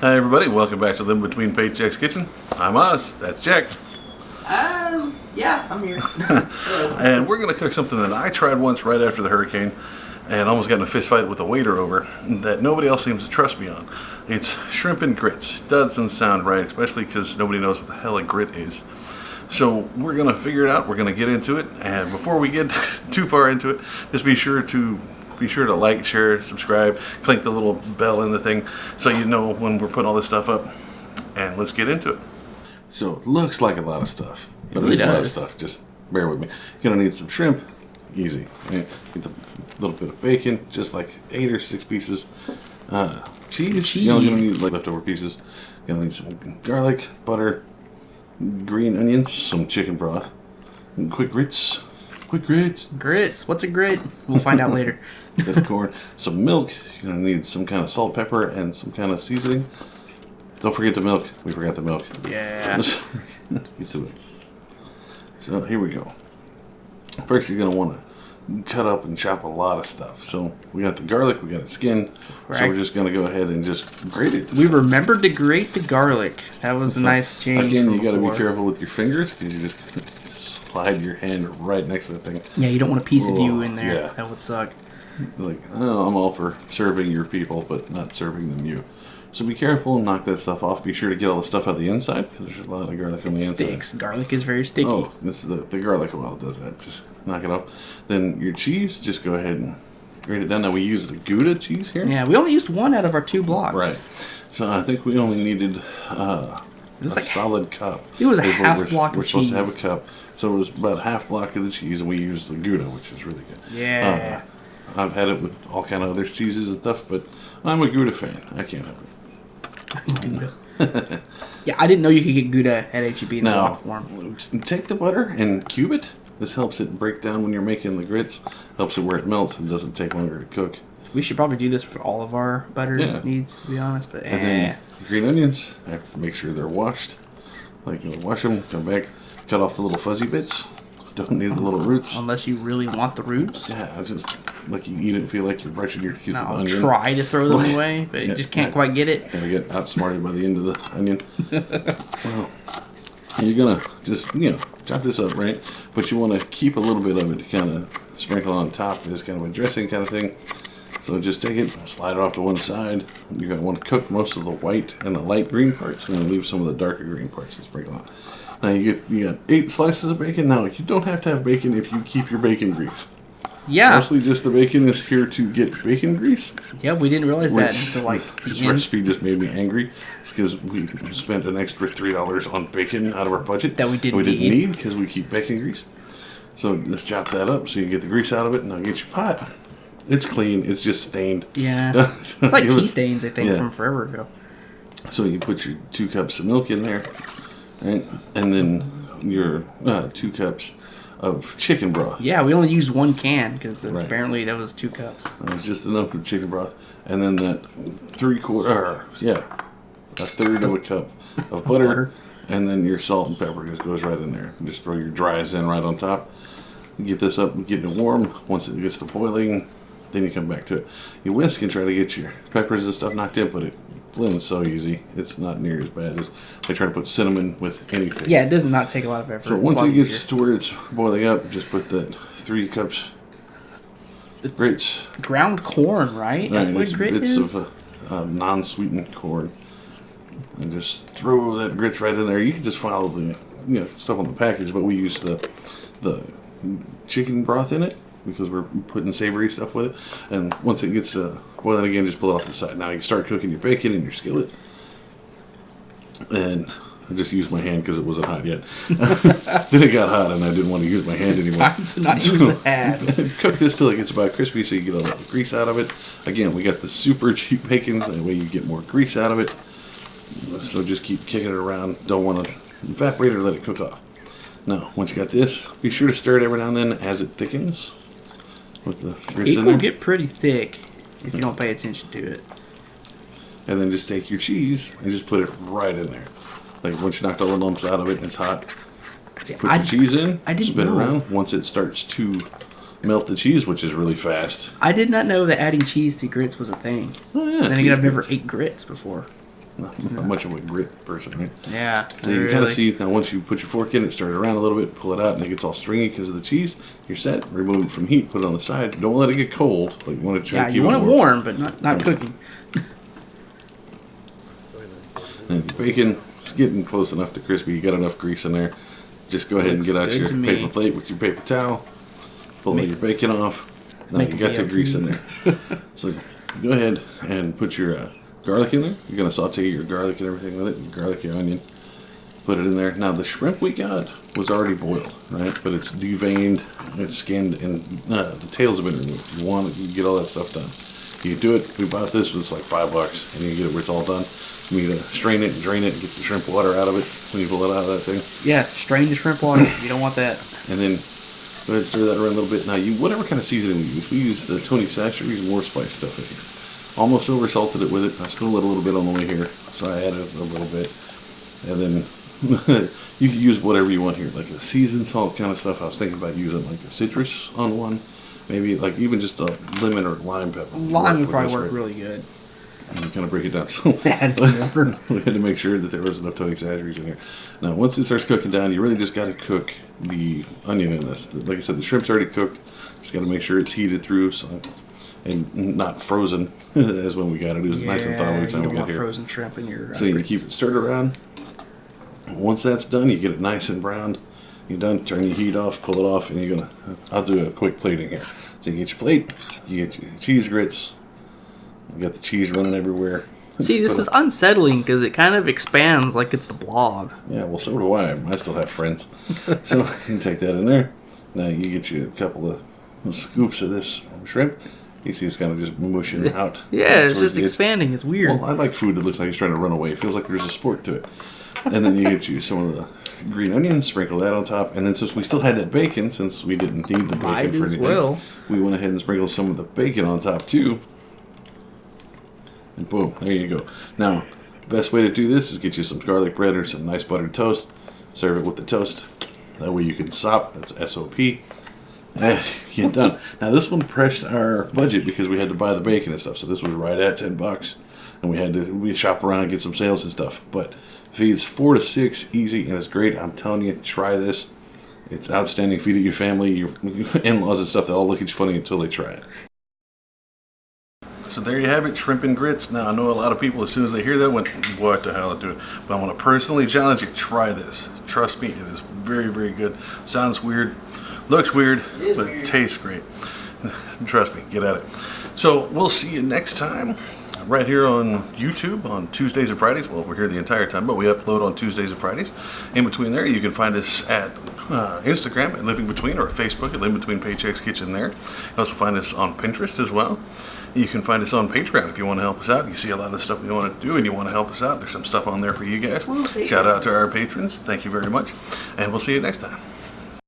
Hi everybody, welcome back to Living Between Paychecks Kitchen. I'm Oz, that's Jack. Yeah, I'm here. And we're going to cook something that I tried once right after the hurricane and almost got in a fist fight with a waiter over that nobody else seems to trust me on. It's shrimp and grits. Doesn't sound right, especially because nobody knows what the hell a grit is. So we're going to figure it out, we're going to get into it, and before we get too far into it, just be sure to like, share, subscribe, click the little bell in the thing so you know when we're putting all this stuff up. And let's get into it. So it looks like a lot of stuff, but it is a lot of stuff. Just bear with me. You're going to need some shrimp. Easy. Get a little bit of bacon, just like 8 or 6 pieces. Cheese. You're going to need like leftover pieces. You're going to need some garlic, butter, green onions, some chicken broth, and quick grits. Grits. What's a grit? We'll find out later. Bit of corn, some milk. You're going to need some kind of salt, pepper, and some kind of seasoning. Don't forget the milk. We forgot the milk. Yeah. Let's get to it. So here we go. First, you're going to want to cut up and chop a lot of stuff. So we got the garlic, we got it skinned. Right. So we're just going to go ahead and just grate it. We remembered to grate the garlic. That was a nice change. Again, you got to be careful with your fingers because you just slide your hand right next to the thing. Yeah, you don't want a piece of you in there. Yeah. That would suck. Like, oh, I'm all for serving your people, but not serving them you. So be careful and knock that stuff off. Be sure to get all the stuff out the inside because there's a lot of garlic on the inside. Sticks. Garlic is very sticky. Oh, this is the garlic oil does that. Just knock it off. Then your cheese, just go ahead and grate it down. Now we use the Gouda cheese here. Yeah, we only used 1 out of our 2 blocks. Right. So I think we only needed a solid cup. It was a half block of we're cheese. We're supposed to have a cup. So it was about a half block of the cheese, and we used the Gouda, which is really good. Yeah. I've had it with all kind of other cheeses and stuff, but I'm a Gouda fan. I can't help it. Gouda. Yeah, I didn't know you could get Gouda at H-E-B in the block form. Take the butter and cube it. This helps it break down when you're making the grits. Helps it where it melts and doesn't take longer to cook. We should probably do this for all of our butter needs, to be honest. But and then green onions, I have to make sure they're washed. Like, you wash them, come back, cut off the little fuzzy bits. Don't need the little roots. Unless you really want the roots. Yeah, it's just like you eat it and feel like you're brushing your teeth with I'll onion. Try to throw them away, but you just can't quite get it. Gonna get outsmarted by the end of the onion. Well, you're gonna just, chop this up, right? But you want to keep a little bit of it to kind of sprinkle on top as kind of a dressing kind of thing. So just take it, slide it off to one side. You're gonna want to cook most of the white and the light green parts, and then leave some of the darker green parts to sprinkle on. Now you got 8 slices of bacon. Now you don't have to have bacon if you keep your bacon grease. Yeah. Mostly just the bacon is here to get bacon grease. Yeah, we didn't realize that until this recipe just made me angry. It's because we spent an extra $3 on bacon out of our budget that we didn't need because we keep bacon grease. So let's chop that up so you get the grease out of it. Now get your pot. It's clean. It's just stained. Yeah. It's like tea stains, I think, from forever ago. So you put your 2 cups of milk in there. Right? And then your 2 cups of chicken broth. Yeah, we only used 1 can because apparently that was 2 cups. It was just enough of chicken broth. And then that a third of a cup of butter. And then your salt and pepper just goes right in there. And just throw your dries in right on top. Get this up and get it warm. Once it gets to boiling, then you come back to it. You whisk and try to get your peppers and stuff knocked in, but it blends so easy. It's not near as bad as they try to put cinnamon with anything. Yeah, it does not take a lot of effort. So once it gets to where it's boiling up, just put that 3 cups grits. Ground corn, right? That's what grit is? Bits of non-sweetened corn. And just throw that grits right in there. You can just follow the stuff on the package, but we use the chicken broth in it because we're putting savory stuff with it. And once it gets boiling again, just pull it off the side. Now you can start cooking your bacon in your skillet. And I just used my hand because it wasn't hot yet. Then it got hot and I didn't want to use my hand anymore. Time to not use the hand. Cook this till it gets about crispy so you get all the grease out of it. Again, we got the super cheap bacon. That way you get more grease out of it. So just keep kicking it around. Don't want to evaporate or let it cook off. Now, once you got this, be sure to stir it every now and then as it thickens. With the grits in there. It will get pretty thick if you don't pay attention to it. And then just take your cheese and just put it right in there. Like once you knocked all the lumps out of it and it's hot, put your cheese in, spin it around. Once it starts to melt the cheese, which is really fast. I did not know that adding cheese to grits was a thing. Oh, yeah. Then again, I've never ate grits before. not much of a grit person, right? Yeah. So you can kind of see, now once you put your fork in it, stir it around a little bit, pull it out, and it gets all stringy because of the cheese. You're set. Remove it from heat, put it on the side. Don't let it get cold. Like, you want to try to keep you want it warm, but not cooking. And your bacon is getting close enough to crispy. You got enough grease in there. Just go ahead and get out your paper plate with your paper towel. Pull all your bacon off. Now you got the grease in there. So go ahead and put your garlic in there. You're going to saute your garlic and everything with it. Your garlic, your onion. Put it in there. Now the shrimp we got was already boiled, right? But it's deveined, it's skinned, and the tails have been removed. You want it, you get all that stuff done. You do it. We bought this, it was like $5, and you get it where it's all done. You need to strain it and drain it and get the shrimp water out of it when you pull it out of that thing. Yeah, strain the shrimp water. You don't want that. And then go ahead and stir that around a little bit. Now, whatever kind of seasoning we use the Tony Sacher, we use more spice stuff in here. Almost over salted it with it. I spilled it a little bit on the way here, so I added a little bit. And then you can use whatever you want here, like a seasoned salt kind of stuff. I was thinking about using like a citrus on one, maybe like even just a lemon or lime pepper. Lime would probably work really good. And you kind of break it down. So we had to make sure that there wasn't enough Tony Sacheries in here. Now, once it starts cooking down, you really just got to cook the onion in this. Like I said, the shrimp's already cooked. Just got to make sure it's heated through, and not frozen as when we got it. It was nice and thawed every time we got here. Frozen shrimp in your. So you keep it stirred around. Once that's done, you get it nice and browned. You're done. Turn your heat off, pull it off, and you're gonna. I'll do a quick plating here. So you get your plate. You get your cheese grits. You got the cheese running everywhere. See, this is unsettling because it kind of expands like it's the Blob. Yeah, well, so do I. I still have friends. So you can take that in there. Now you get you a couple of scoops of this shrimp. You see it's kind of just mushing out. Yeah, it's just expanding. It's weird. Well, I like food that looks like it's trying to run away. It feels like there's a sport to it. And then you get you some of the green onions, sprinkle that on top. And then since we still had that bacon, since we didn't need the bacon for anything, we went ahead and sprinkled some of the bacon on top too. And boom, there you go. Now, best way to do this is get you some garlic bread or some nice buttered toast. Serve it with the toast. That way you can sop. That's S-O-P. And you're done. Now, this one pressed our budget because we had to buy the bacon and stuff. So this was right at $10. And we shop around and get some sales and stuff. But feeds 4 to 6 easy, and it's great. I'm telling you, try this. It's outstanding. Feed it your family, your in-laws and stuff. They all look at you funny until they try it. So there you have it, shrimp and grits. Now, I know a lot of people, as soon as they hear that, went, what the hell, dude? But I want to personally challenge you, try this. Trust me, it is very, very good. Sounds weird, looks weird, but it tastes great. Trust me, get at it. So we'll see you next time, right here on YouTube on Tuesdays and Fridays. Well, we're here the entire time, but we upload on Tuesdays and Fridays. In between there, you can find us at Instagram at Living Between, or Facebook at Living Between Paychecks Kitchen there. You can also find us on Pinterest as well. You can find us on Patreon if you want to help us out. You see a lot of the stuff we want to do and you want to help us out. There's some stuff on there for you guys. Shout out to our patrons. Thank you very much. And we'll see you next time.